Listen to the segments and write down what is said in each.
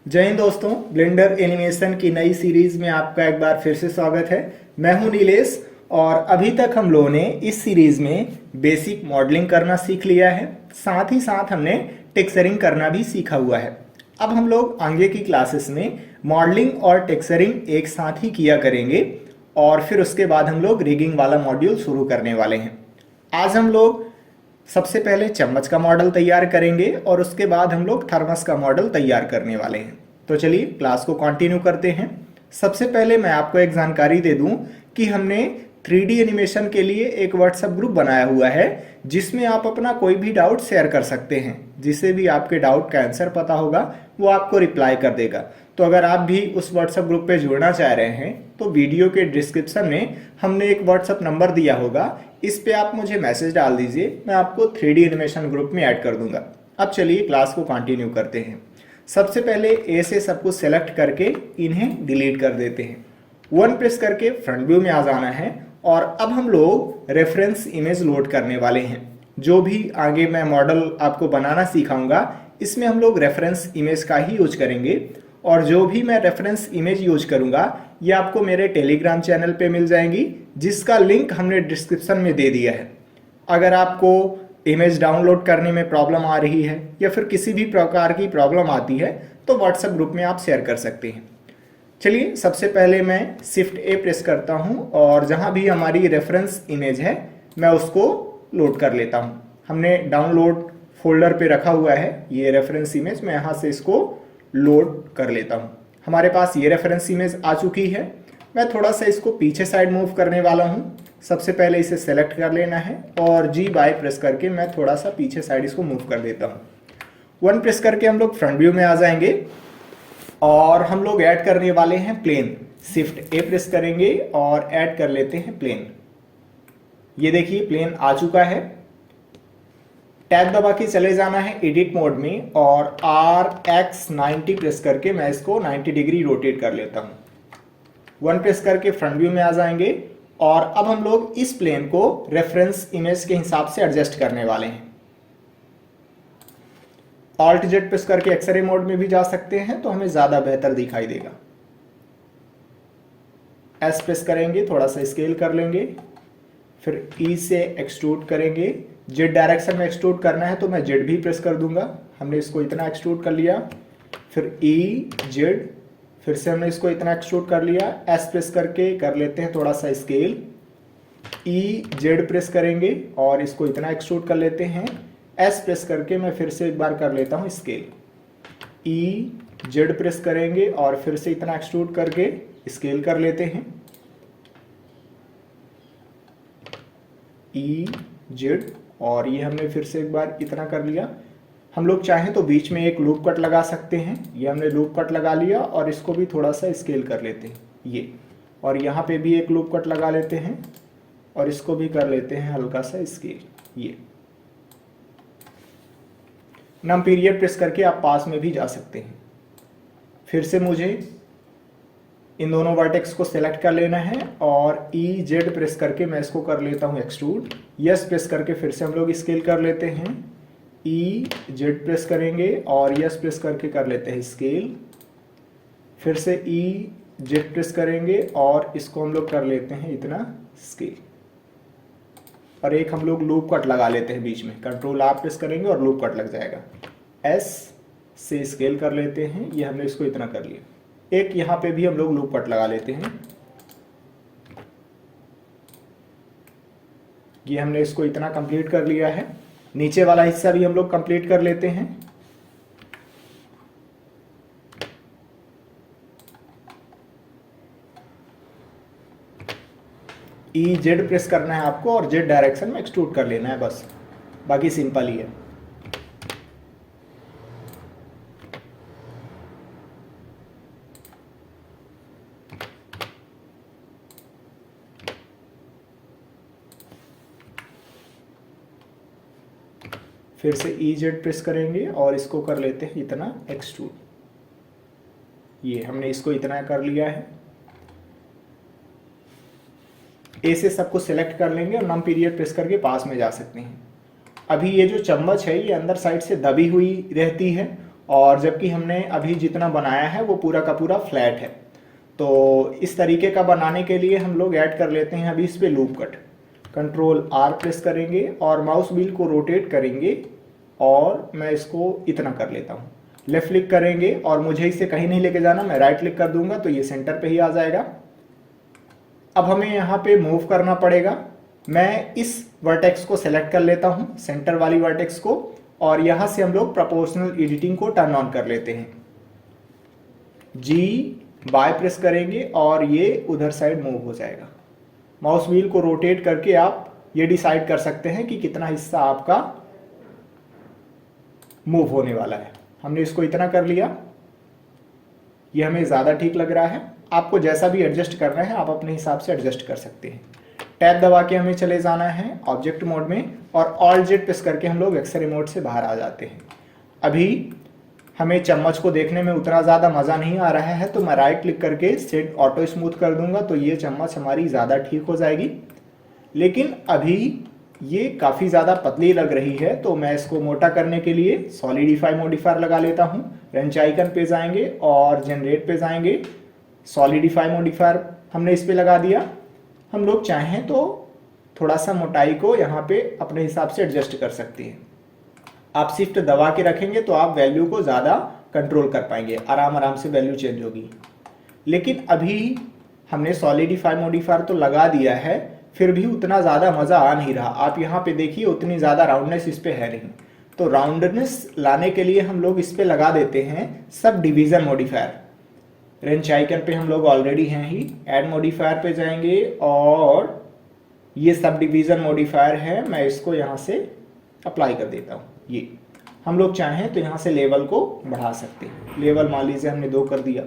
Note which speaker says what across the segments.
Speaker 1: जय हिंद दोस्तों, blender animation की नई सीरीज में आपका एक बार फिर से स्वागत है। मैं हूं नीलेश और अभी तक हम लोगों ने इस सीरीज में बेसिक मॉडलिंग करना सीख लिया है। साथ ही साथ हमने टेक्सचरिंग करना भी सीखा हुआ है। अब हम लोग आगे की क्लासेस में मॉडलिंग और टेक्सचरिंग एक साथ ही किया करेंगे और फिर उसके बाद हम लोग रिगिंग वाला मॉड्यूल शुरू करने वाले हैं। आज हम लोग सबसे पहले चम्मच का मॉडल तैयार करेंगे और उसके बाद हम लोग थर्मस का मॉडल तैयार करने वाले हैं। तो चलिए क्लास को कंटिन्यू करते हैं। सबसे पहले मैं आपको एक जानकारी दे दूं कि हमने 3D एनिमेशन के लिए एक व्हाट्सएप ग्रुप बनाया हुआ है जिसमें आप अपना कोई भी डाउट शेयर कर सकते हैं। जिसे भी आपके डाउट का आंसर पता होगा वो आपको रिप्लाई कर देगा। तो अगर आप भी उस व्हाट्सएप ग्रुप पे जुड़ना चाह रहे हैं तो वीडियो के डिस्क्रिप्शन में हमने एक व्हाट्सएप नंबर दिया होगा, इस पे आप मुझे मैसेज डाल दीजिए, मैं आपको 3D एनिमेशन ग्रुप में ऐड कर दूंगा। अब चलिए क्लास को कंटिन्यू करते हैं। सबसे पहले ए से सब कुछ सेलेक्ट करके इन्हें डिलीट कर देते हैं। 1 प्रेस करके फ्रंट व्यू में आ जाना है और अब हम लोग रेफरेंस इमेज लोड करने वाले हैं। जो भी आगे मैं मॉडल आपको बनाना सिखाऊंगा इसमें हम लोग रेफरेंस इमेज का ही यूज करेंगे और जो भी मैं रेफरेंस इमेज यूज करूंगा ये आपको मेरे टेलीग्राम चैनल पे मिल जाएंगी, जिसका लिंक हमने डिस्क्रिप्शन में दे दिया है। अगर आपको इमेज डाउनलोड करने में प्रॉब्लम आ रही है या फिर किसी भी प्रकार की प्रॉब्लम आती है तो व्हाट्सएप ग्रुप में आप शेयर कर सकते हैं। चलिए सबसे पहले मैं शिफ्ट ए प्रेस करता हूं और जहां भी हमारी रेफरेंस इमेज है मैं उसको लोड कर लेता हूं। हमने डाउनलोड फोल्डर पे रखा हुआ है ये रेफरेंस इमेज, मैं यहाँ से इसको लोड कर लेता हूं। हमारे पास ये रेफरेंस इमेज आ चुकी है। मैं थोड़ा सा इसको पीछे साइड मूव करने वाला हूं। सबसे पहले इसे सेलेक्ट कर लेना है और जी बाय प्रेस करके मैं थोड़ा सा पीछे साइड इसको मूव कर देता हूं। 1 प्रेस करके हम लोग फ्रंट व्यू में आ जाएंगे और हम लोग ऐड करने वाले हैं प्लेन। शिफ्ट ए प्रेस करेंगे और ऐड कर लेते हैं प्लेन। ये देखिए प्लेन आ चुका है। टैब दबा के चले जाना है एडिट मोड में और RX90 प्रेस करके मैं इसको 90 डिग्री रोटेट कर लेता हूं। 1 प्रेस करके फ्रंट व्यू में आ जाएंगे और अब हम लोग इस प्लेन को रेफरेंस इमेज के हिसाब से एडजस्ट करने वाले हैं। Alt Z प्रेस करके एक्सरे मोड में भी जा सकते हैं तो हमें ज्यादा बेहतर दिखाई देगा। S प्रेस करेंगे, थोड़ा सा स्केल कर लेंगे, फिर E से एक्सट्रूड करेंगे। Z डायरेक्शन में एक्सट्रूड करना है तो मैं Z भी प्रेस कर दूंगा। हमने इसको इतना एक्सट्रूड कर लिया, फिर E Z, फिर से हमने इसको इतना एक्सट्रूड कर लिया। S प्रेस करके कर लेते हैं थोड़ा सा स्केल। E Z प्रेस करेंगे और इसको इतना एक्सट्रूड कर लेते हैं। S प्रेस करके मैं फिर से एक बार कर लेता हूं स्केल। E Z प्रेस करेंगे और फिर से इतना एक्सट्रूड करके स्केल कर लेते हैं। E Z और ये हमने फिर से एक बार इतना कर लिया। हम लोग चाहें तो बीच में एक लूप कट लगा सकते हैं। ये हमने लूप कट लगा लिया और इसको भी थोड़ा सा स्केल कर लेते हैं ये, और यहाँ पे भी एक लूप कट लगा लेते हैं और इसको भी कर लेते हैं हल्का सा स्केल। ये नम पीरियड प्रेस करके आप पास में भी जा सकते हैं। फिर से मुझे इन दोनों वर्टेक्स को सेलेक्ट कर लेना है और E Z प्रेस करके मैं इसको कर लेता हूं एक्सट्रूड। यस प्रेस करके फिर से हम लोग स्केल कर लेते हैं। E Z प्रेस करेंगे और यस प्रेस करके कर लेते हैं स्केल। फिर से E Z प्रेस करेंगे और इसको हम लोग कर लेते हैं इतना स्केल। और एक हम लोग लूप कट लगा लेते हैं बीच में। कंट्रोल R प्रेस करेंगे और लूप कट लग जाएगा। S से स्केल कर लेते हैं, ये हमने इसको इतना कर लिया। एक यहां पे भी हम लोग लूप कट लगा लेते हैं। ये हमने इसको इतना कंप्लीट कर लिया है। नीचे वाला हिस्सा भी हम लोग कंप्लीट कर लेते हैं। E Z प्रेस करना है आपको और Z डायरेक्शन में एक्सट्रूड कर लेना है, बस बाकी सिंपल ही है। फिर से E Z प्रेस करेंगे और इसको कर लेते हैं इतना एक्सट्रूड। ये हमने इसको इतना कर लिया है। ए से सबको सेलेक्ट कर लेंगे और नम पीरियड प्रेस करके पास में जा सकते हैं। अभी ये जो चम्मच है ये अंदर साइड से दबी हुई रहती है और जबकि हमने अभी जितना बनाया है वो पूरा का पूरा फ्लैट है। तो इस तरीके का बनाने के लिए हम लोग ऐड कर लेते हैं अभी इस पे loop cut. Control are press करेंगे और माउस व्हील को रोटेट करेंगे और मैं इसको इतना कर लेता हूँ। लेफ्ट क्लिक करेंगे और मुझे इसे कहीं नहीं लेके जाना, मैं राइट क्लिक कर दूंगा तो ये सेंटर पे ही आ जाएगा। अब हमें यहाँ पे मूव करना पड़ेगा। मैं इस वर्टेक्स को सेलेक्ट कर लेता हूँ, सेंटर वाली वर्टेक्स को, और यहाँ से हम लोग प्रोपोर्शनल एडिटिंग को टर्न ऑन कर लेते हैं। जी बाय प्रेस करेंगे और ये उधर साइड मूव हो जाएगा। माउस व्हील को रोटेट करके आप ये डिसाइड कर सकते हैं कि कितना हिस्सा आपका मूव होने वाला है। हमने इसको इतना कर लिया, ये हमें ज़्यादा ठीक लग रहा है। आपको जैसा भी एडजस्ट करना है आप अपने हिसाब से एडजस्ट कर सकते हैं। टैब दबा के हमें चले जाना है ऑब्जेक्ट मोड में और ऑल्ट जेड प्रेस करके हम लोग एक्सरे मोड से बाहर आ जाते हैं। अभी हमें चम्मच को देखने में उतना ज़्यादा मज़ा नहीं आ रहा है तो मैं राइट क्लिक करके सेट ऑटो स्मूथ कर दूंगा तो ये चम्मच हमारी ज़्यादा ठीक हो जाएगी। लेकिन अभी ये काफ़ी ज़्यादा पतली लग रही है तो मैं इसको मोटा करने के लिए सॉलिडिफाई मॉडिफायर लगा लेता हूँ। रेंच आइकन पे जाएंगे और जनरेट पे जाएंगे। सॉलिडिफाई मॉडिफायर हमने इस पे लगा दिया। हम लोग चाहें तो थोड़ा सा मोटाई को यहाँ पे अपने हिसाब से एडजस्ट कर सकते हैं। आप शिफ्ट दबा के रखेंगे तो आप वैल्यू को ज़्यादा कंट्रोल कर पाएंगे, आराम आराम से वैल्यू चेंज होगी। लेकिन अभी हमने सॉलिडिफाई मॉडिफायर तो लगा दिया है, फिर भी उतना ज़्यादा मज़ा आ नहीं रहा। आप यहाँ पे देखिए उतनी ज़्यादा राउंडनेस इस पे है नहीं। तो राउंडनेस लाने के लिए हम लोग इस पे लगा देते हैं sub division modifier. Wrench icon पे हम लोग ऑलरेडी हैं ही, ऐड मॉडिफायर पे जाएंगे और ये सब डिवीज़न मॉडिफायर है, मैं इसको यहाँ से अप्लाई कर देता हूँ। ये हम लोग चाहें तो यहाँ से लेवल को बढ़ा सकते हैं। लेवल मान लीजिए हमने 2 कर दिया।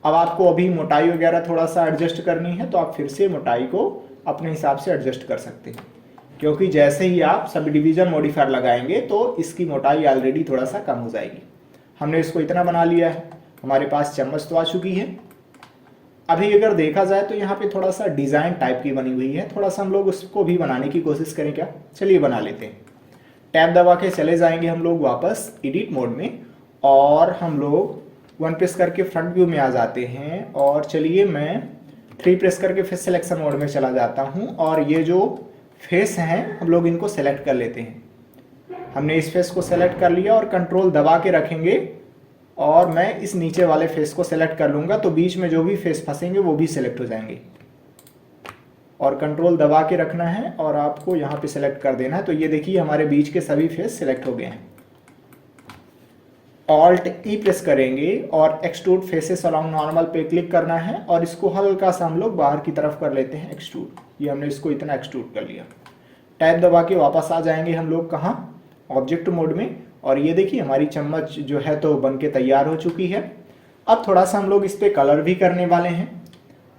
Speaker 1: अब आपको अभी मोटाई वगैरह थोड़ा सा एडजस्ट करनी है तो आप फिर से मोटाई को अपने हिसाब से एडजस्ट कर सकते हैं, क्योंकि जैसे ही आप सब डिवीज़न मॉडिफायर लगाएंगे तो इसकी मोटाई ऑलरेडी थोड़ा सा कम हो जाएगी। हमने इसको इतना बना लिया है, हमारे पास चम्मच तो आ चुकी है। अभी अगर देखा जाए तो यहाँ पे थोड़ा सा डिज़ाइन टाइप की बनी हुई है, थोड़ा सा हम लोग उसको भी बनाने की कोशिश करें क्या? चलिए बना लेते हैं। टैब दबा के चले जाएंगे हम लोग वापस एडिट मोड में और हम लोग 1 प्रेस करके फ्रंट व्यू में आ जाते हैं। और चलिए मैं 3 प्रेस करके फेस सिलेक्शन मोड में चला जाता हूँ और ये जो फेस हैं हम लोग इनको सेलेक्ट कर लेते हैं। हमने इस फेस को सेलेक्ट कर लिया और कंट्रोल दबा के रखेंगे और मैं इस नीचे वाले फेस को सेलेक्ट कर लूँगा तो बीच में जो भी फेस फंसेंगे वो भी सिलेक्ट हो जाएंगे। और कंट्रोल दबा के रखना है और आपको यहाँ पे सेलेक्ट कर देना है। तो ये देखिए हमारे बीच के सभी फेस सिलेक्ट हो गए हैं। ऑल्ट ई प्रेस करेंगे और एक्सट्रूड फेसेस अलोंग नॉर्मल पे क्लिक करना है और इसको हल्का सा हम लोग बाहर की तरफ कर लेते हैं एक्सट्रूड। ये हमने इसको इतना एक्सट्रूड कर लिया। टैब दबा के वापस आ जाएंगे हम लोग कहाँ? ऑब्जेक्ट मोड में। और ये देखिए हमारी चम्मच जो है तो बन के तैयार हो चुकी है। अब थोड़ा सा हम लोग इस पर कलर भी करने वाले हैं।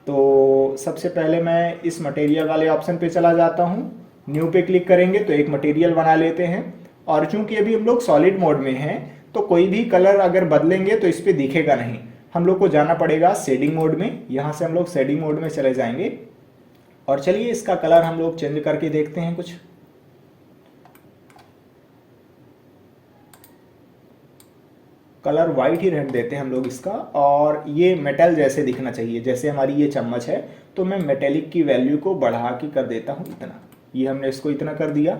Speaker 1: तो सबसे पहले मैं इस मटेरियल वाले ऑप्शन पे चला जाता हूँ। न्यू पे क्लिक करेंगे तो एक मटेरियल बना लेते हैं। और चूंकि अभी हम लोग सॉलिड मोड में हैं तो कोई भी कलर अगर बदलेंगे तो इस पर दिखेगा नहीं। हम लोग को जाना पड़ेगा शेडिंग मोड में। यहाँ से हम लोग शेडिंग मोड में चले जाएंगे और चलिए इसका कलर हम लोग चेंज करके देखते हैं कुछ। कलर वाइट ही रहने देते हैं हम लोग इसका। और ये मेटल जैसे दिखना चाहिए, जैसे हमारी ये चम्मच है तो मैं मेटेलिक की वैल्यू को बढ़ा के कर देता हूँ इतना। ये हमने इसको इतना कर दिया।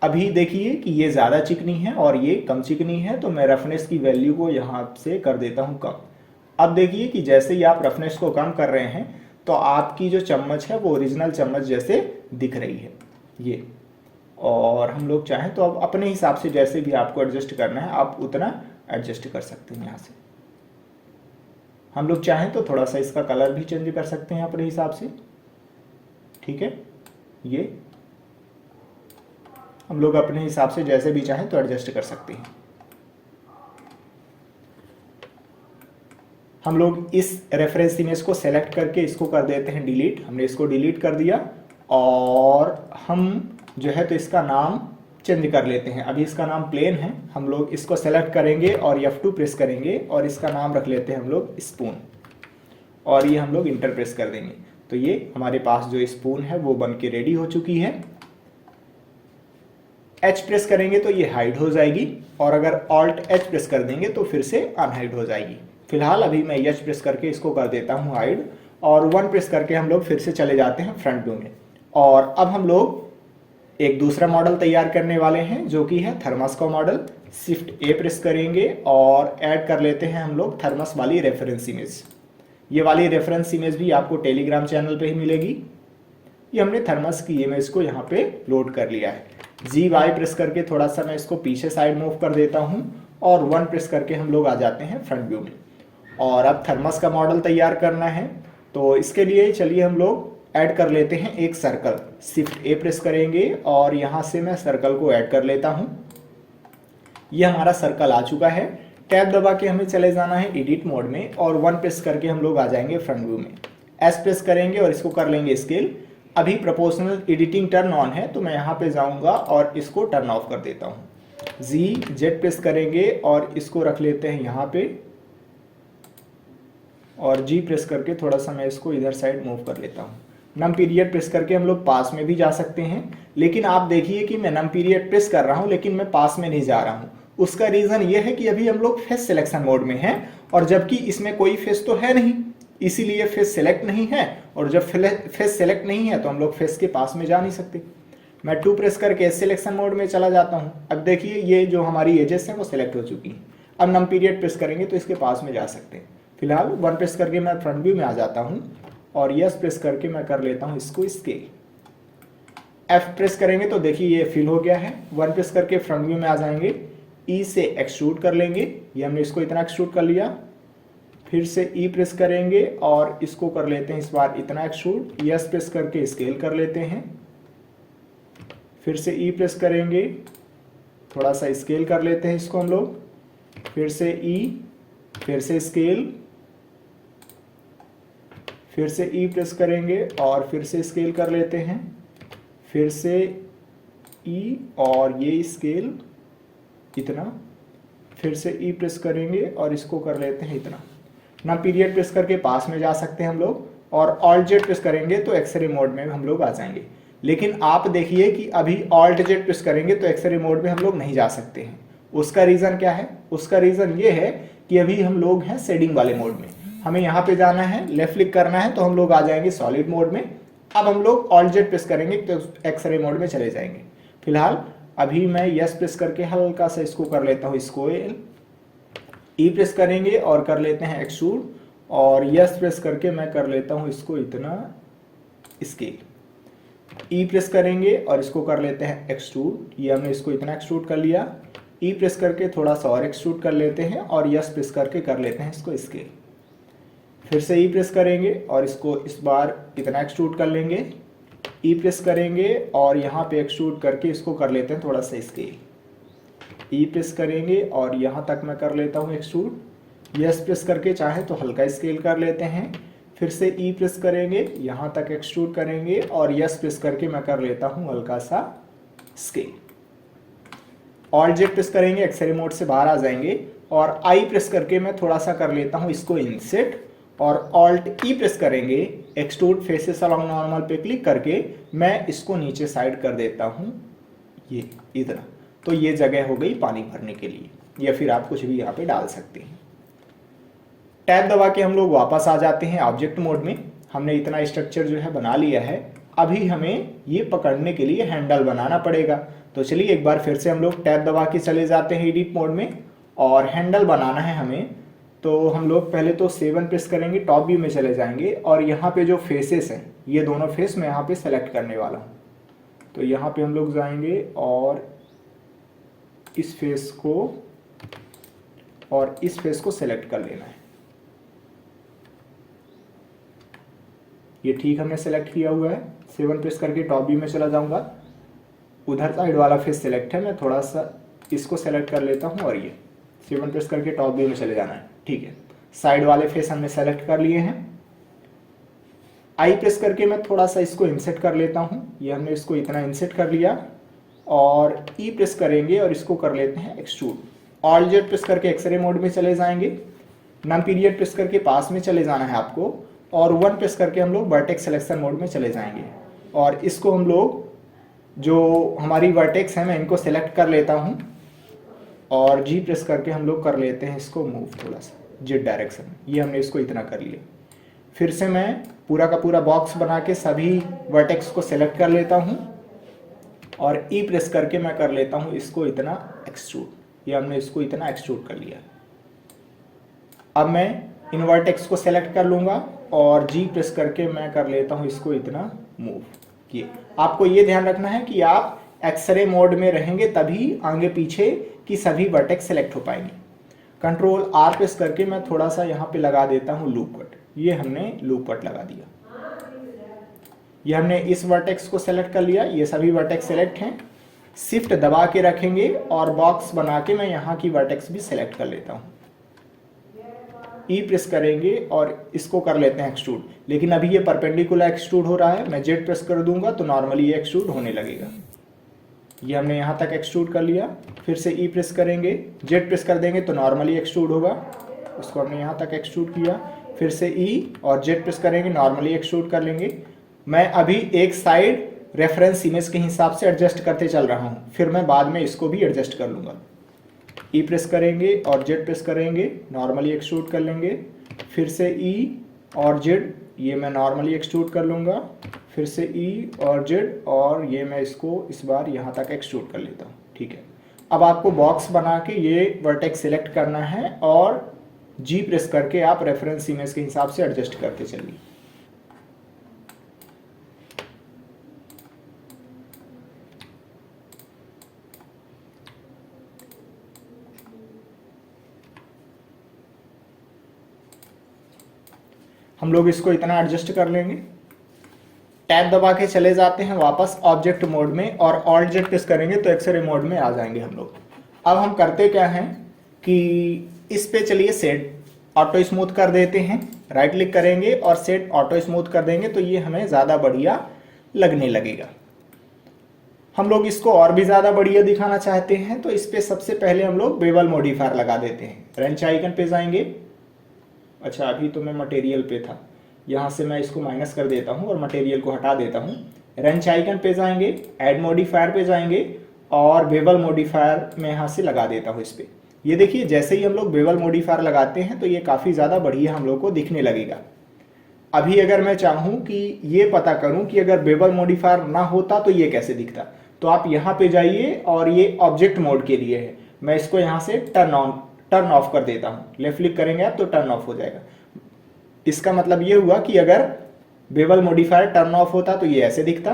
Speaker 1: अभी देखिए कि ये ज़्यादा चिकनी है और ये कम चिकनी है तो मैं रफनेस की वैल्यू को यहाँ से कर देता हूँ कम। अब देखिए कि जैसे ही आप रफनेस को कम कर रहे हैं तो आपकी जो चम्मच है वो ओरिजिनल चम्मच जैसे दिख रही है ये। और हम लोग चाहें तो अब अपने हिसाब से जैसे भी आपको एडजस्ट करना है आप उतना एडजस्ट कर सकते हैं। यहाँ से हम लोग चाहें तो थोड़ा सा इसका कलर भी चेंज कर सकते हैं अपने हिसाब से। ठीक है, ये हम लोग अपने हिसाब से जैसे भी चाहें तो एडजस्ट कर सकते हैं। हम लोग इस रेफरेंस इमेज को सेलेक्ट करके इसको कर देते हैं डिलीट। हमने इसको डिलीट कर दिया और हम जो है तो इसका नाम चेंज कर लेते हैं। अभी इसका नाम प्लेन है। हम लोग इसको सेलेक्ट करेंगे और F2 प्रेस करेंगे और इसका नाम रख लेते हैं हम लोग स्पून। और ये हम लोग इंटर प्रेस कर देंगे तो ये हमारे पास जो स्पून है वो बन के रेडी हो चुकी है। एच प्रेस करेंगे तो ये हाइड हो जाएगी, और अगर ऑल्ट एच प्रेस कर देंगे तो फिर से अनहाइड हो जाएगी। फिलहाल अभी मैं एच प्रेस करके इसको कर देता हूँ हाइड, और 1 प्रेस करके हम लोग फिर से चले जाते हैं फ्रंट व्यू में। और अब हम लोग एक दूसरा मॉडल तैयार करने वाले हैं जो कि है थर्मस का मॉडल। शिफ्ट ए प्रेस करेंगे और ऐड कर लेते हैं हम लोग थर्मस वाली रेफरेंस इमेज। ये वाली रेफरेंस इमेज भी आपको टेलीग्राम चैनल पे ही मिलेगी। ये हमने थर्मस की इमेज को यहाँ पे लोड कर लिया है। जी वाई प्रेस करके थोड़ा सा मैं इसको पीछे साइड मूव कर देता हूँ, और 1 प्रेस करके हम लोग आ जाते हैं फ्रंट व्यू में। और अब थर्मस का मॉडल तैयार करना है, तो इसके लिए चलिए हम लोग ऐड कर लेते हैं एक सर्कल। शिफ्ट ए प्रेस करेंगे और यहाँ से मैं सर्कल को ऐड कर लेता हूँ। ये हमारा सर्कल आ चुका है। टैब दबा के हमें चले जाना है एडिट मोड में, और 1 प्रेस करके हम लोग आ जाएंगे फ्रंट व्यू में। एस प्रेस करेंगे और इसको कर लेंगे स्केल। अभी प्रोपोर्शनल एडिटिंग टर्न ऑन है, तो मैं यहाँ पे जाऊँगा और इसको टर्न ऑफ कर देता हूँ। जी जेड प्रेस करेंगे और इसको रख लेते हैं यहाँ पे, और जी प्रेस करके थोड़ा सा मैं इसको इधर साइड मूव कर लेता हूँ। नम पीरियड प्रेस करके हम लोग पास में भी जा सकते हैं, लेकिन आप देखिए कि मैं नम पीरियड प्रेस कर रहा हूँ लेकिन मैं पास में नहीं जा रहा हूँ। उसका रीज़न ये है कि अभी हम लोग फेस सिलेक्शन मोड में हैं, और जबकि इसमें कोई फेस तो है नहीं, इसीलिए फेस सेलेक्ट नहीं है। और जब फेस सेलेक्ट नहीं है तो हम लोग फेस के पास में जा नहीं सकते। मैं 2 प्रेस करके सिलेक्शन मोड में चला जाता हूँ। अब देखिए ये जो हमारी एजेस हैं वो सिलेक्ट हो चुकी हैं। अब नम पीरियड प्रेस करेंगे तो इसके पास में जा सकते हैं। फिलहाल 1 प्रेस करके मैं फ्रंट व्यू में आ जाता हूँ, और यस प्रेस करके मैं कर लेता हूँ इसको स्केल। एफ प्रेस करेंगे तो देखिए ये फिल हो गया है। 1 प्रेस करके फ्रंट व्यू में आ जाएंगे, ई से एक्सट्रूड कर लेंगे। ये हमने इसको इतना एक्सट्रूड कर लिया। फिर से ई प्रेस करेंगे और इसको कर लेते हैं इस बार इतना एक्सट्रूड। यस प्रेस करके स्केल कर लेते हैं। फिर से ई प्रेस करेंगे, थोड़ा सा स्केल कर लेते हैं इसको हम लोग। फिर से ई, फिर से स्केल, फिर से ई प्रेस करेंगे और फिर से स्केल कर लेते हैं। फिर से ई और ये स्केल इतना। फिर से ई प्रेस करेंगे और इसको कर लेते हैं इतना। ना पीरियड प्रेस करके पास में जा सकते हैं हम लोग, और ऑल्ट जेड प्रेस करेंगे तो एक्सरे मोड में हम लोग आ जाएंगे। लेकिन आप देखिए कि अभी ऑल्ट जेड प्रेस करेंगे तो एक्सरे मोड में हम लोग नहीं जा सकते हैं। उसका रीज़न क्या है? उसका रीज़न ये है कि अभी हम लोग हैं शेडिंग वाले मोड में। हमें यहाँ पे जाना है, लेफ्ट क्लिक करना है, तो हम लोग आ जाएंगे सॉलिड मोड में। अब हम लोग ऑल्ट जेड प्रेस करेंगे तो एक्सरे मोड में चले जाएंगे। फिलहाल अभी मैं यस प्रेस करके हल्का सा इसको कर लेता हूँ स्केल। ई प्रेस करेंगे और कर लेते हैं एक्सट्रूड, और यस प्रेस करके मैं कर लेता हूँ इसको इतना स्केल। ई प्रेस करेंगे और इसको कर लेते हैं एक्सट्रूड। ये हमने इसको इतना एक्सट्रूड कर लिया। ई प्रेस करके थोड़ा सा और एक्सट्रूड कर लेते हैं, और यस प्रेस करके कर लेते हैं इसको स्केल। फिर से ई प्रेस करेंगे और इसको इस बार इतना एक्सट्रूड कर लेंगे। ई प्रेस करेंगे और यहाँ पे एक्सट्रूड करके इसको कर लेते हैं थोड़ा सा स्केल। ई प्रेस करेंगे और यहाँ तक मैं कर लेता हूँ एक्सट्रूड। यस प्रेस करके चाहे तो हल्का स्केल कर लेते हैं। फिर से ई प्रेस करेंगे, यहाँ तक एक्सट्रूड करेंगे, और यस प्रेस करके मैं कर लेता हूँ हल्का सा स्केल। ऑल्ट जेड प्रेस करेंगे, एक्सरे मोड से बाहर आ जाएंगे, और आई प्रेस करके मैं थोड़ा सा कर लेता हूँ इसको इंसेट, और ऑल्ट ई प्रेस करेंगे, एक्सट्रूड फेसेस अलोंग नॉर्मल पे क्लिक करके मैं इसको नीचे साइड कर देता हूँ ये इतना। तो ये जगह हो गई पानी भरने के लिए, या फिर आप कुछ भी यहाँ पे डाल सकते हैं। टैब दबा के हम लोग वापस आ जाते हैं ऑब्जेक्ट मोड में। हमने इतना स्ट्रक्चर जो है बना लिया है। अभी हमें ये पकड़ने के लिए हैंडल बनाना पड़ेगा। तो चलिए एक बार फिर से हम लोग टैब दबा के चले जाते हैं एडिट मोड में, और हैंडल बनाना है हमें। तो हम लोग पहले तो 7 प्रेस करेंगे, टॉप व्यू में चले जाएंगे, और यहाँ पे जो फेसेस हैं ये दोनों फेस मैं यहाँ पे सेलेक्ट करने वाला हूँ। तो यहाँ पे हम लोग जाएंगे और इस फेस को और इस फेस को सेलेक्ट कर लेना है। ये ठीक हमने सेलेक्ट किया हुआ है। 7 प्रेस करके टॉप व्यू में चला जाऊंगा। उधर साइड वाला फेस सेलेक्ट है, मैं थोड़ा सा इसको सेलेक्ट कर लेता हूँ, और ये 7 प्रेस करके टॉप व्यू में चले जाना है। ठीक है, साइड वाले फेस हमने सेलेक्ट कर लिए हैं। आई प्रेस करके मैं थोड़ा सा इसको इंसर्ट कर लेता हूँ। ये हमने इसको इतना इंसर्ट कर लिया, और ई प्रेस करेंगे और इसको कर लेते हैं एक्सट्रूड। ऑल्ट जेड प्रेस करके एक्सरे मोड में चले जाएंगे। नम पीरियड प्रेस करके पास में चले जाना है आपको, और 1 प्रेस करके हम लोग वर्टेक्स सिलेक्शन मोड में चले जाएंगे, और इसको हम लोग जो हमारी वर्टेक्स है मैं इनको सेलेक्ट कर लेता हूँ और जी प्रेस करके हम लोग कर लेते हैं इसको मूव थोड़ा सा जेड डायरेक्शन में। ये हमने इसको इतना कर लिया। फिर से मैं पूरा का पूरा बॉक्स बना के सभी वर्टेक्स को सेलेक्ट कर लेता हूँ और ई प्रेस करके मैं कर लेता हूँ इसको इतना एक्सट्रूड। ये हमने इसको इतना एक्सट्रूड कर लिया। अब मैं इन वर्टेक्स को सेलेक्ट कर लूँगा और जी प्रेस करके मैं कर लेता हूँ इसको इतना मूव। ये आपको ये ध्यान रखना है कि आप एक्सरे मोड में रहेंगे तभी आगे पीछे की सभी वर्टेक्स सेलेक्ट हो पाएंगे। कंट्रोल आर प्रेस करके मैं थोड़ा सा यहाँ पे लगा देता हूँ लूप कट। ये हमने लूप कट लगा दिया। ये हमने इस वर्टेक्स को सेलेक्ट कर लिया। ये सभी वर्टेक्स सेलेक्ट हैं। शिफ्ट दबा के रखेंगे और बॉक्स बना के मैं यहाँ की वर्टेक्स भी सेलेक्ट कर लेता हूँ। ई प्रेस करेंगे और इसको कर लेते हैं एक्सट्रूड। लेकिन अभी ये परपेंडिकुलर एक्सट्रूड हो रहा है। मैं जेड प्रेस कर दूंगा तो नॉर्मली ये एक्सट्रूड होने लगेगा। ये हमने यहाँ तक एक्सट्रूड कर लिया। फिर से ई प्रेस करेंगे, जेड प्रेस कर देंगे तो नॉर्मली एक्सट्रूड होगा। उसको हमने यहाँ तक एक्सट्रूड किया। फिर से ई और जेड प्रेस करेंगे, नॉर्मली एक्सट्रूड कर लेंगे। मैं अभी एक साइड रेफरेंस इमेज के हिसाब से एडजस्ट करते चल रहा हूँ, फिर मैं बाद में इसको भी एडजस्ट कर लूँगा। ई प्रेस करेंगे और जेड प्रेस करेंगे, नॉर्मली एक्सट्रूड कर लेंगे। फिर से ई और जेड, ये मैं नॉर्मली एक्सट्रूड कर लूँगा। फिर से ई और जेड और ये मैं इसको इस बार यहाँ तक एक्सट्रूड कर लेता हूँ। ठीक है। अब आपको बॉक्स बना के ये वर्टेक्स सिलेक्ट करना है और जी प्रेस करके आप रेफरेंस इमेज के हिसाब से एडजस्ट करते चलिए। हम लोग इसको इतना एडजस्ट कर लेंगे। टैब दबा के चले जाते हैं वापस ऑब्जेक्ट मोड में और ऑल्ट जेड प्रेस करेंगे तो एक्सरे मोड में आ जाएंगे हम लोग। अब हम करते क्या हैं कि इस पे चलिए सेट ऑटो स्मूथ कर देते हैं। राइट क्लिक करेंगे और सेट ऑटो स्मूथ कर देंगे तो ये हमें ज़्यादा बढ़िया लगने लगेगा। हम लोग इसको और भी ज़्यादा बढ़िया दिखाना चाहते हैं तो इस पे सबसे पहले हम लोग बेवल मॉडिफायर लगा देते हैं। रेंच आइकन पे जाएंगे। अच्छा, अभी तो मैं मटेरियल पे था, यहाँ से मैं इसको माइनस कर देता हूँ और मटेरियल को हटा देता हूँ। रेंच आइकन पे जाएंगे, ऐड मॉडिफायर पे जाएंगे और बेवल मॉडिफायर मैं यहाँ से लगा देता हूँ इस पर। ये देखिए जैसे ही हम लोग बेवल मॉडिफायर लगाते हैं तो ये काफ़ी ज़्यादा बढ़िया हम लोग को दिखने लगेगा। अभी अगर मैं चाहूँ कि ये पता करूँ कि अगर बेवल मॉडिफायर ना होता तो ये कैसे दिखता, तो आप यहाँ पे जाइए और ये ऑब्जेक्ट मोड के लिए है। मैं इसको यहाँ से टर्न ऑफ कर देता हूँ। लेफ्ट क्लिक करेंगे आप तो टर्न ऑफ हो जाएगा। इसका मतलब ये हुआ कि अगर बेवल मॉडिफायर टर्न ऑफ होता तो ये ऐसे दिखता।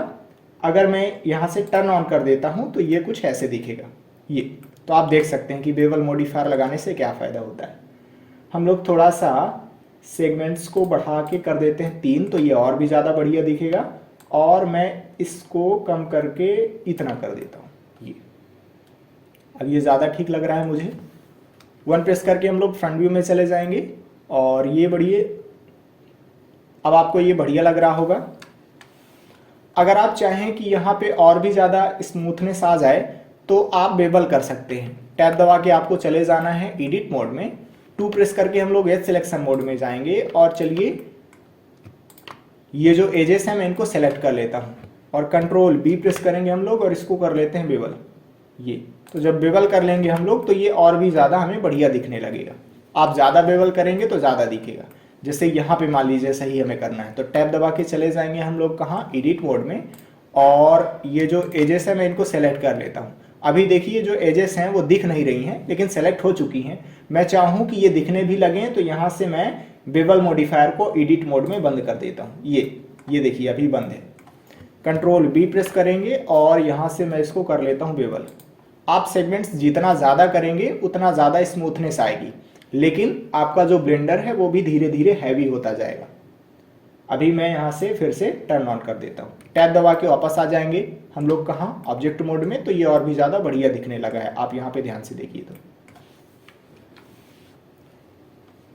Speaker 1: अगर मैं यहाँ से टर्न ऑन कर देता हूँ तो ये कुछ ऐसे दिखेगा। ये तो आप देख सकते हैं कि बेवल मॉडिफायर लगाने से क्या फ़ायदा होता है। हम लोग थोड़ा सा सेगमेंट्स को बढ़ा के कर देते हैं 3 तो ये और भी ज़्यादा बढ़िया दिखेगा। और मैं इसको कम करके इतना कर देता हूँ। ये अब ये ज़्यादा ठीक लग रहा है मुझे। 1 प्रेस करके हम लोग फ्रंट व्यू में चले जाएंगे और ये बढ़िया, अब आपको ये बढ़िया लग रहा होगा। अगर आप चाहें कि यहाँ पे और भी ज़्यादा स्मूथनेस आ जाए तो आप बेवल कर सकते हैं। टैब दबा के आपको चले जाना है एडिट मोड में। 2 प्रेस करके हम लोग एज सिलेक्शन मोड में जाएंगे और चलिए ये जो एजेस हैं मैं इनको सेलेक्ट कर लेता हूँ और कंट्रोल बी प्रेस करेंगे हम लोग और इसको कर लेते हैं बेवल। ये तो जब बेवल कर लेंगे हम लोग तो ये और भी ज़्यादा हमें बढ़िया दिखने लगेगा। आप ज़्यादा बेवल करेंगे तो ज़्यादा दिखेगा। जैसे यहाँ पे मान लीजिए सही हमें करना है तो टैब दबा के चले जाएंगे हम लोग कहाँ, एडिट मोड में, और ये जो एजेस है मैं इनको सेलेक्ट कर लेता हूँ। अभी देखिए जो एजेस हैं वो दिख नहीं रही हैं लेकिन सेलेक्ट हो चुकी हैं। मैं चाहूँ कि ये दिखने भी लगें तो यहाँ से मैं बेवल मॉडिफायर को एडिट मोड में बंद कर देता हूँ। ये देखिए अभी बंद है। कंट्रोल बी प्रेस करेंगे और यहाँ से मैं इसको कर लेता हूँ बेवल। आप सेगमेंट्स जितना ज़्यादा करेंगे उतना ज़्यादा स्मूथनेस आएगी, लेकिन आपका जो ब्लेंडर है वो भी धीरे धीरे हैवी होता जाएगा। अभी मैं यहाँ से फिर से टर्न ऑन कर देता हूँ। टैब दबा के वापस आ जाएंगे हम लोग कहाँ, ऑब्जेक्ट मोड में, तो ये और भी ज़्यादा बढ़िया दिखने लगा है। आप यहाँ पे ध्यान से देखिए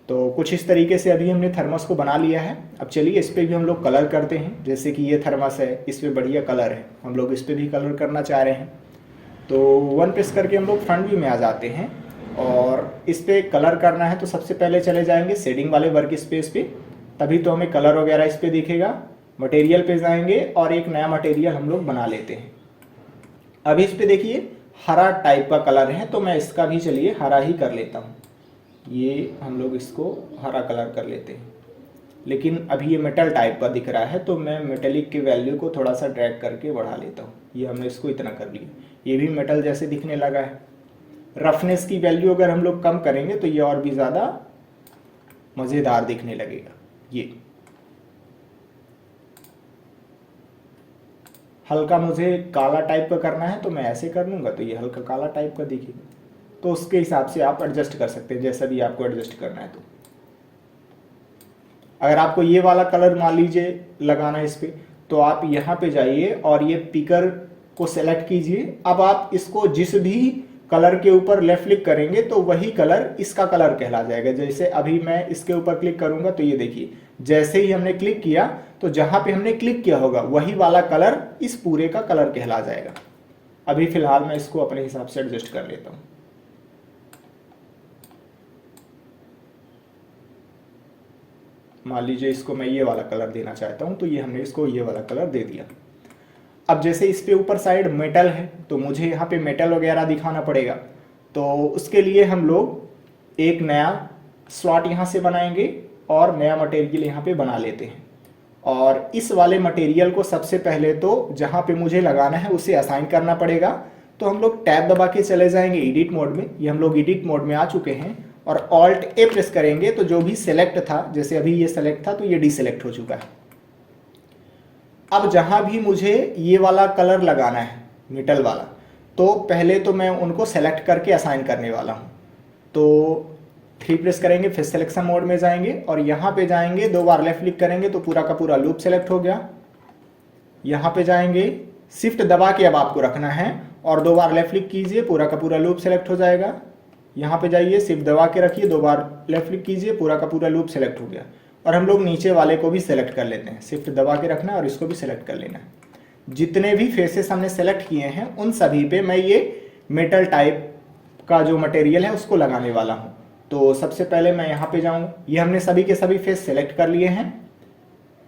Speaker 1: तो कुछ इस तरीके से अभी हमने थर्मस को बना लिया है। अब चलिए इस पर भी हम लोग कलर करते हैं। जैसे कि ये थर्मस है, इस पर बढ़िया कलर है, हम लोग इस पर भी कलर करना चाह रहे हैं। तो 1 प्रेस करके हम लोग फ्रंट व्यू में आ जाते हैं और इस पर कलर करना है तो सबसे पहले चले जाएंगे शेडिंग वाले वर्क स्पेस पे, तभी तो हमें कलर वगैरह इस पर दिखेगा। मटेरियल पे जाएंगे और एक नया मटेरियल हम लोग बना लेते हैं। अब इस पे देखिए हरा टाइप का कलर है, तो मैं इसका भी चलिए हरा ही कर लेता हूँ। ये हम लोग इसको हरा कलर कर लेते हैं, लेकिन अभी ये मेटल टाइप का दिख रहा है, तो मैं मेटेलिक की वैल्यू को थोड़ा सा ड्रैग करके बढ़ा लेता हूँ। ये हमने इसको इतना कर लिया, ये भी मेटल जैसे दिखने लगा है। रफनेस की वैल्यू अगर हम लोग कम करेंगे तो ये और भी ज़्यादा मज़ेदार दिखने लगेगा। ये हल्का मुझे काला टाइप का करना है तो मैं ऐसे कर लूँगा, तो ये हल्का काला टाइप का दिखेगा। तो उसके हिसाब से आप एडजस्ट कर सकते हैं, जैसा भी आपको एडजस्ट करना है। तो अगर आपको ये वाला कलर मान लीजिए लगाना है इस पर, तो आप यहाँ पे जाइए और ये पिकर को सेलेक्ट कीजिए। अब आप इसको जिस भी कलर के ऊपर लेफ्ट क्लिक करेंगे तो वही कलर इसका कलर कहला जाएगा। जैसे अभी मैं इसके ऊपर क्लिक करूंगा तो ये देखिए, जैसे ही हमने क्लिक किया तो जहां पे हमने क्लिक किया होगा वही वाला कलर इस पूरे का कलर कहला जाएगा। अभी फिलहाल मैं इसको अपने हिसाब से एडजस्ट कर लेता हूं। मान लीजिए इसको मैं ये वाला कलर देना चाहता हूं, तो ये हमने इसको ये वाला कलर दे दिया। अब जैसे इस पे ऊपर साइड मेटल है तो मुझे यहाँ पे मेटल वगैरह दिखाना पड़ेगा, तो उसके लिए हम लोग एक नया स्लॉट यहाँ से बनाएंगे और नया मटेरियल यहाँ पे बना लेते हैं। और इस वाले मटेरियल को सबसे पहले तो जहाँ पे मुझे लगाना है उसे असाइन करना पड़ेगा। तो हम लोग टैब दबा के चले जाएंगे एडिट मोड में। ये हम लोग एडिट मोड में आ चुके हैं और ऑल्ट ए प्रेस करेंगे तो जो भी सेलेक्ट था, जैसे अभी ये सेलेक्ट था तो ये डीसेलेक्ट हो चुका है। अब जहां भी मुझे ये वाला कलर लगाना है मेटल वाला, तो पहले तो मैं उनको सेलेक्ट करके असाइन करने वाला हूं। तो 3 प्रेस करेंगे, फिर सिलेक्शन मोड में जाएंगे और यहाँ पे जाएंगे, 2 बार लेफ्ट क्लिक करेंगे तो पूरा का पूरा लूप सेलेक्ट हो गया। यहाँ पे जाएंगे, शिफ्ट दबा के अब आपको रखना है और 2 बार लेफ्ट क्लिक कीजिए, पूरा का पूरा लूप सेलेक्ट हो जाएगा। यहाँ पे जाइए, शिफ्ट दबा के रखिए, 2 बार लेफ्ट क्लिक कीजिए, पूरा का पूरा लूप सेलेक्ट हो गया। और हम लोग नीचे वाले को भी सेलेक्ट कर लेते हैं, शिफ्ट दबा के रखना है और इसको भी सेलेक्ट कर लेना है। जितने भी फेसेस हमने सेलेक्ट किए हैं उन सभी पे मैं ये मेटल टाइप का जो मटेरियल है उसको लगाने वाला हूँ। तो सबसे पहले मैं यहाँ पे जाऊँगा, ये हमने सभी के सभी फेस सेलेक्ट कर लिए हैं।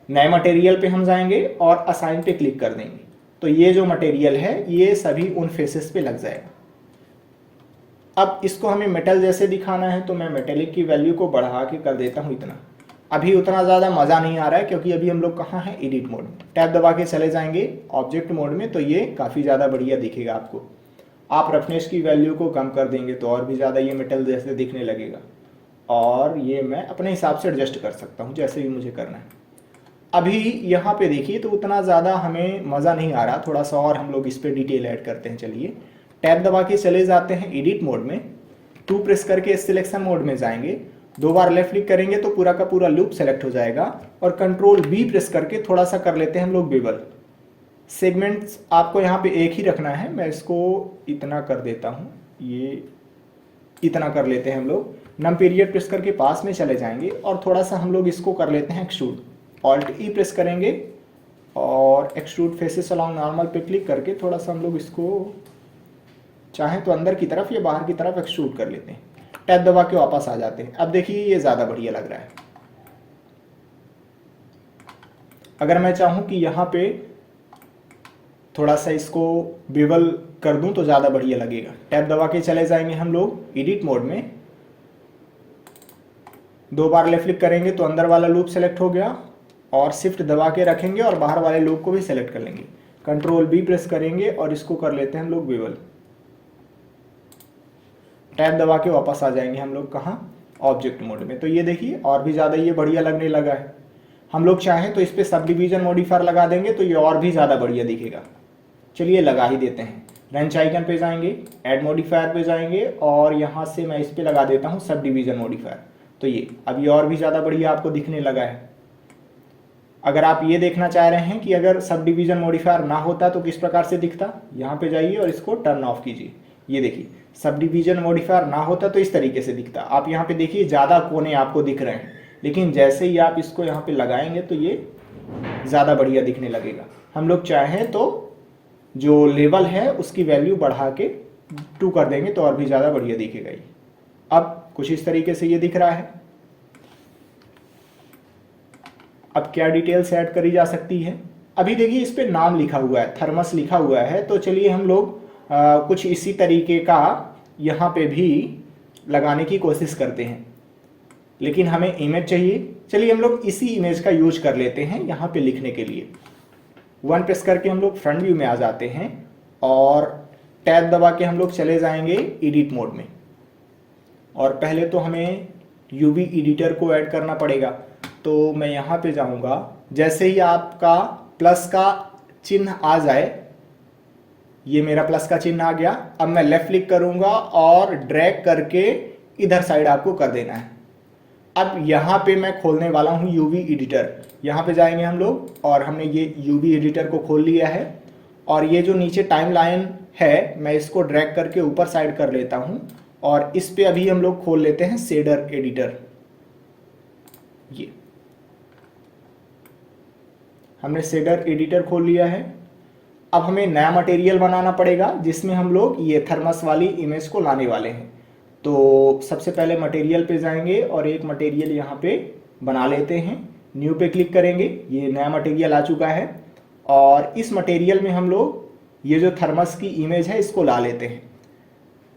Speaker 1: नए मटेरियल पे हम जाएंगे और असाइन पे क्लिक कर देंगे, तो ये जो मटेरियल है ये सभी उन फेसेस पे लग जाएगा। अब इसको हमें मेटल जैसे दिखाना है तो मैं मेटेलिक की वैल्यू को बढ़ा के कर देता हूँ इतना। अभी उतना ज़्यादा मज़ा नहीं आ रहा है क्योंकि अभी हम लोग कहाँ हैं, एडिट मोड में। टैब दबा के चले जाएंगे ऑब्जेक्ट मोड में, तो ये काफ़ी ज़्यादा बढ़िया दिखेगा आपको। आप रफनेस की वैल्यू को कम कर देंगे तो और भी ज़्यादा ये मेटल जैसे दिखने लगेगा। और ये मैं अपने हिसाब से एडजस्ट कर सकता हूँ जैसे भी मुझे करना है। अभी यहाँ पे देखिए तो उतना ज़्यादा हमें मज़ा नहीं आ रहा, थोड़ा सा और हम लोग इस पर डिटेल ऐड करते हैं। चलिए टैब दबा के चले जाते हैं एडिट मोड में, 2 प्रेस करके सिलेक्शन मोड में जाएंगे, 2 बार लेफ्ट क्लिक करेंगे तो पूरा का पूरा लूप सेलेक्ट हो जाएगा। और कंट्रोल बी प्रेस करके थोड़ा सा कर लेते हैं हम लोग बेवल। सेगमेंट्स आपको यहाँ पे एक ही रखना है, मैं इसको इतना कर देता हूँ, ये इतना कर लेते हैं हम लोग। नम पीरियड प्रेस करके पास में चले जाएंगे और थोड़ा सा हम लोग इसको कर लेते हैं एक्सट्रूड। ऑल्ट ई प्रेस करेंगे और एक्सट्रूड फेसेस अलॉन्ग नॉर्मल पे क्लिक करके थोड़ा सा हम लोग इसको चाहें तो अंदर की तरफ या बाहर की तरफ एक्सट्रूड कर लेते हैं। टैब दबा के वापस आ जाते हैं। अब देखिए ये ज़्यादा बढ़िया लग रहा है। अगर मैं चाहूँ कि यहाँ पे थोड़ा सा इसको बेवल कर दूं तो ज़्यादा बढ़िया लगेगा। टैब दबा के चले जाएंगे हम लोग एडिट मोड में, 2 बार लेफ्ट क्लिक करेंगे तो अंदर वाला लूप सेलेक्ट हो गया और शिफ्ट दबा के रखेंगे और बाहर वाले लूप को भी सेलेक्ट कर लेंगे। कंट्रोल बी प्रेस करेंगे और इसको कर लेते हैं हम लोग बेवल। टैब दबा के वापस आ जाएंगे हम लोग कहाँ, ऑब्जेक्ट मोड में। तो ये देखिए और भी ज़्यादा ये बढ़िया लगने लगा है। हम लोग चाहें तो इस पर सब डिवीजन मॉडिफायर लगा देंगे तो ये और भी ज़्यादा बढ़िया दिखेगा। चलिए लगा ही देते हैं। रेंच आइकन पे जाएंगे, ऐड मॉडिफायर पे जाएंगे और यहाँ से मैं इस पर लगा देता हूँ सब डिवीजन मॉडिफायर। तो ये अब ये और भी ज़्यादा बढ़िया आपको दिखने लगा है। अगर आप ये देखना चाह रहे हैं कि अगर सब डिवीजन मॉडिफायर ना होता तो किस प्रकार से दिखता, यहाँ पे जाइए और इसको टर्न ऑफ कीजिए। ये देखिए सब डिवीजन मॉडिफायर ना होता तो इस तरीके से दिखता। आप यहाँ पे देखिए ज़्यादा कोने आपको दिख रहे हैं, लेकिन जैसे ही आप इसको यहाँ पे लगाएंगे तो ये ज़्यादा बढ़िया दिखने लगेगा। हम लोग चाहें तो जो लेवल है उसकी वैल्यू बढ़ा के 2 कर देंगे तो और भी ज़्यादा बढ़िया दिखेगा ये। अब कुछ इस तरीके से ये दिख रहा है। अब क्या डिटेल्स ऐड करी जा सकती है, अभी देखिए इस पे नाम लिखा हुआ है, थर्मस लिखा हुआ है। तो चलिए हम लोग कुछ इसी तरीके का यहाँ पे भी लगाने की कोशिश करते हैं, लेकिन हमें इमेज चाहिए। चलिए हम लोग इसी इमेज का यूज कर लेते हैं यहाँ पे लिखने के लिए। 1 प्रेस करके हम लोग फ्रंट व्यू में आ जाते हैं और टैब दबा के हम लोग चले जाएंगे एडिट मोड में। और पहले तो हमें यूवी एडिटर को ऐड करना पड़ेगा, तो मैं यहाँ पे जाऊँगा। जैसे ही आपका प्लस का चिन्ह आ जाए, ये मेरा प्लस का चिन्ह आ गया, अब मैं लेफ्ट क्लिक करूँगा और ड्रैग करके इधर साइड आपको कर देना है। अब यहाँ पे मैं खोलने वाला हूँ यूवी एडिटर। यहाँ पे जाएंगे हम लोग और हमने ये यूवी एडिटर को खोल लिया है। और ये जो नीचे टाइम लाइन है, मैं इसको ड्रैग करके ऊपर साइड कर लेता हूँ और इस पे अभी हम लोग खोल लेते हैं शेडर एडिटर। ये हमने शेडर एडिटर खोल लिया है। अब हमें नया मटेरियल बनाना पड़ेगा जिसमें हम लोग ये थर्मस वाली इमेज को लाने वाले हैं। तो सबसे पहले मटेरियल पे जाएंगे और एक मटेरियल यहाँ पे बना लेते हैं। न्यू पे क्लिक करेंगे, ये नया मटेरियल आ चुका है और इस मटेरियल में हम लोग ये जो थर्मस की इमेज है इसको ला लेते हैं।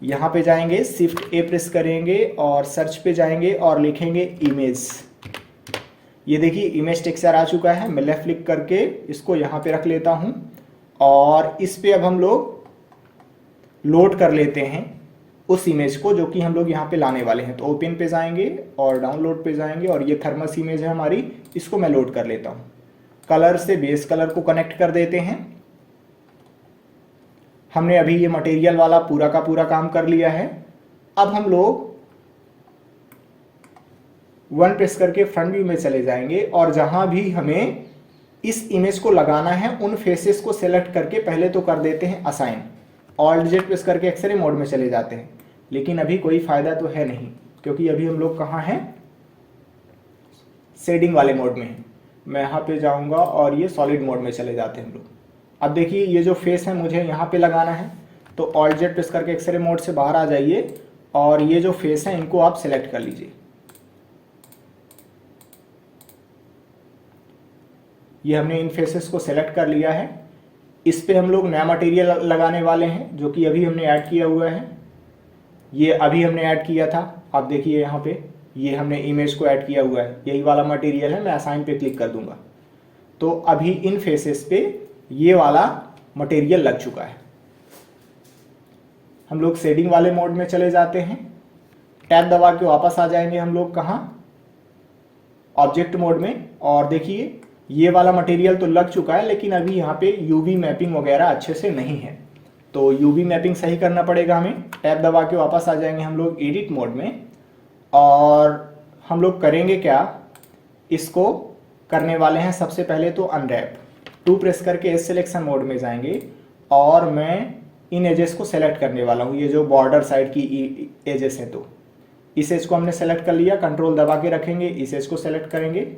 Speaker 1: यहाँ पे जाएंगे, शिफ्ट ए प्रेस करेंगे और सर्च पे जाएंगे और लिखेंगे इमेज। ये देखिए इमेज टेक्सचर आ चुका है। मैं लेफ्ट क्लिक करके इसको यहाँ पे रख लेता हूँ और इस पे अब हम लोग लोड कर लेते हैं उस इमेज को जो कि हम लोग यहाँ पे लाने वाले हैं। तो ओपन पे जाएंगे और डाउनलोड पे जाएंगे और ये थर्मस इमेज है हमारी, इसको मैं लोड कर लेता हूँ। कलर से बेस कलर को कनेक्ट कर देते हैं। हमने अभी ये मटेरियल वाला पूरा का पूरा काम कर लिया है। अब हम लोग 1 प्रेस करके फ्रंट व्यू में चले जाएंगे और जहां भी हमें इस इमेज को लगाना है उन फेसेस को सेलेक्ट करके पहले तो कर देते हैं असाइन। ऑल्ट जेड प्रेस करके एक्सरे मोड में चले जाते हैं, लेकिन अभी कोई फायदा तो है नहीं क्योंकि अभी हम लोग कहाँ हैं, शेडिंग वाले मोड में हैं। मैं यहाँ पे जाऊँगा और ये सॉलिड मोड में चले जाते हैं हम लोग। अब देखिए ये जो फेस है मुझे यहाँ पे लगाना है, तो ऑल्ट जेड प्रेस करके एक्सरे मोड से बाहर आ जाइए और ये जो फेस है इनको आप सिलेक्ट कर लीजिए। ये हमने इन फेसेस को सेलेक्ट कर लिया है। इस पे हम लोग नया मटेरियल लगाने वाले हैं जो कि अभी हमने ऐड किया हुआ है। ये अभी हमने ऐड किया था, आप देखिए यहाँ पे ये हमने इमेज को ऐड किया हुआ है, यही वाला मटेरियल है। मैं असाइन पे क्लिक कर दूंगा तो अभी इन फेसेस पे ये वाला मटेरियल लग चुका है। हम लोग शेडिंग वाले मोड में चले जाते हैं। टैब दबा के वापस आ जाएंगे हम लोग कहाँ, ऑब्जेक्ट मोड में। और देखिए ये वाला मटेरियल तो लग चुका है, लेकिन अभी यहाँ पे यूवी मैपिंग वगैरह अच्छे से नहीं है, तो यूवी मैपिंग सही करना पड़ेगा हमें। टैब दबा के वापस आ जाएंगे हम लोग एडिट मोड में और हम लोग करेंगे क्या, इसको करने वाले हैं सबसे पहले तो अनरैप। 2 प्रेस करके एज सिलेक्शन मोड में जाएंगे और मैं इन एजेस को सेलेक्ट करने वाला हूँ, ये जो बॉर्डर साइड की एजेस हैं। तो इस एज को हमने सेलेक्ट कर लिया, कंट्रोल दबा के रखेंगे, इस एज को सेलेक्ट करेंगे।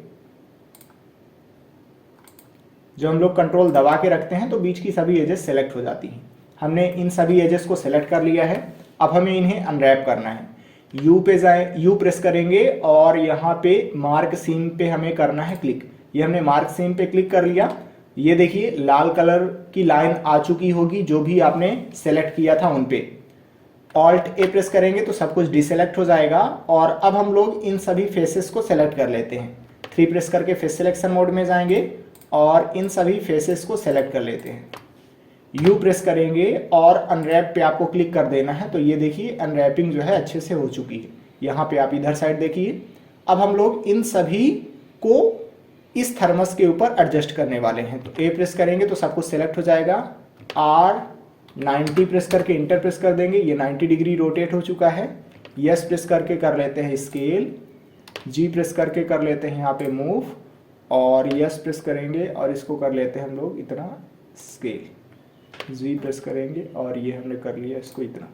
Speaker 1: जो हम लोग कंट्रोल दबा के रखते हैं तो बीच की सभी एजेस सेलेक्ट हो जाती हैं। हमने इन सभी एजेस को सेलेक्ट कर लिया है। अब हमें इन्हें अनरैप करना है। यू पे जाए, यू प्रेस करेंगे और यहाँ पे मार्क सीम पे हमें करना है क्लिक। ये हमने मार्क सीम पे क्लिक कर लिया। ये देखिए लाल कलर की लाइन आ चुकी होगी जो भी आपने सेलेक्ट किया था उन पे। ऑल्ट ए प्रेस करेंगे तो सब कुछ डिसेलेक्ट हो जाएगा। और अब हम लोग इन सभी फेसेस को सेलेक्ट कर लेते हैं। 3 प्रेस करके फेस सिलेक्शन मोड में जाएंगे और इन सभी फेसेस को सेलेक्ट कर लेते हैं। यू प्रेस करेंगे और अनरैप पे आपको क्लिक कर देना है। तो ये देखिए अनरैपिंग जो है अच्छे से हो चुकी है। यहाँ पे आप इधर साइड देखिए। अब हम लोग इन सभी को इस थर्मस के ऊपर एडजस्ट करने वाले हैं। तो ए प्रेस करेंगे तो सब कुछ सेलेक्ट हो जाएगा। आर 90 प्रेस करके इंटर प्रेस कर देंगे, ये 90 डिग्री रोटेट हो चुका है। यस प्रेस करके कर लेते हैं स्केल। जी प्रेस करके कर लेते हैं यहाँ पे मूव और यस प्रेस करेंगे और इसको कर लेते हैं हम लोग इतना स्केल। जी प्रेस करेंगे और ये हमने कर लिया इसको इतना।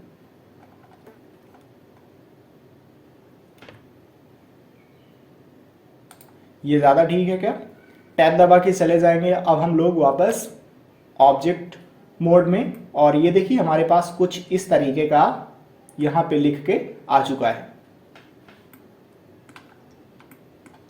Speaker 1: ये ज़्यादा ठीक है क्या? टैब दबा के चले जाएंगे अब हम लोग वापस ऑब्जेक्ट मोड में और ये देखिए हमारे पास कुछ इस तरीके का यहाँ पे लिख के आ चुका है।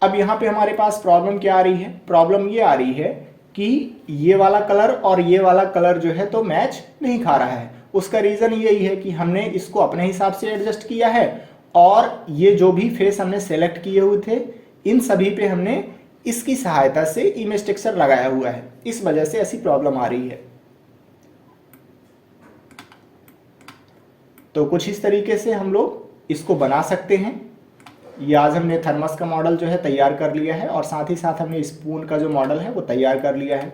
Speaker 1: अब यहाँ पे हमारे पास प्रॉब्लम क्या आ रही है? प्रॉब्लम ये आ रही है कि ये वाला कलर और ये वाला कलर जो है तो मैच नहीं खा रहा है। उसका रीज़न यही है कि हमने इसको अपने हिसाब से एडजस्ट किया है और ये जो भी फेस हमने सेलेक्ट किए हुए थे इन सभी पे हमने इसकी सहायता से इमेज टेक्सचर लगाया हुआ है, इस वजह से ऐसी प्रॉब्लम आ रही है। तो कुछ इस तरीके से हम लोग इसको बना सकते हैं। ये आज हमने थर्मस का मॉडल जो है तैयार कर लिया है और साथ ही साथ हमने स्पून का जो मॉडल है वो तैयार कर लिया है।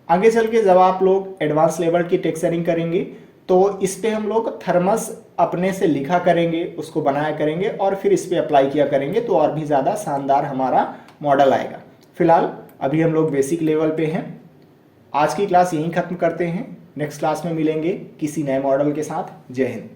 Speaker 1: आगे चल के जब आप लोग एडवांस लेवल की टेक्सचरिंग करेंगे तो इस पे हम लोग थर्मस अपने से लिखा करेंगे, उसको बनाया करेंगे और फिर इस पे अप्लाई किया करेंगे तो और भी ज़्यादा शानदार हमारा मॉडल आएगा। फिलहाल अभी हम लोग बेसिक लेवल पे हैं। आज की क्लास यहीं ख़त्म करते हैं, नेक्स्ट क्लास में मिलेंगे किसी नए मॉडल के साथ। जय हिंद।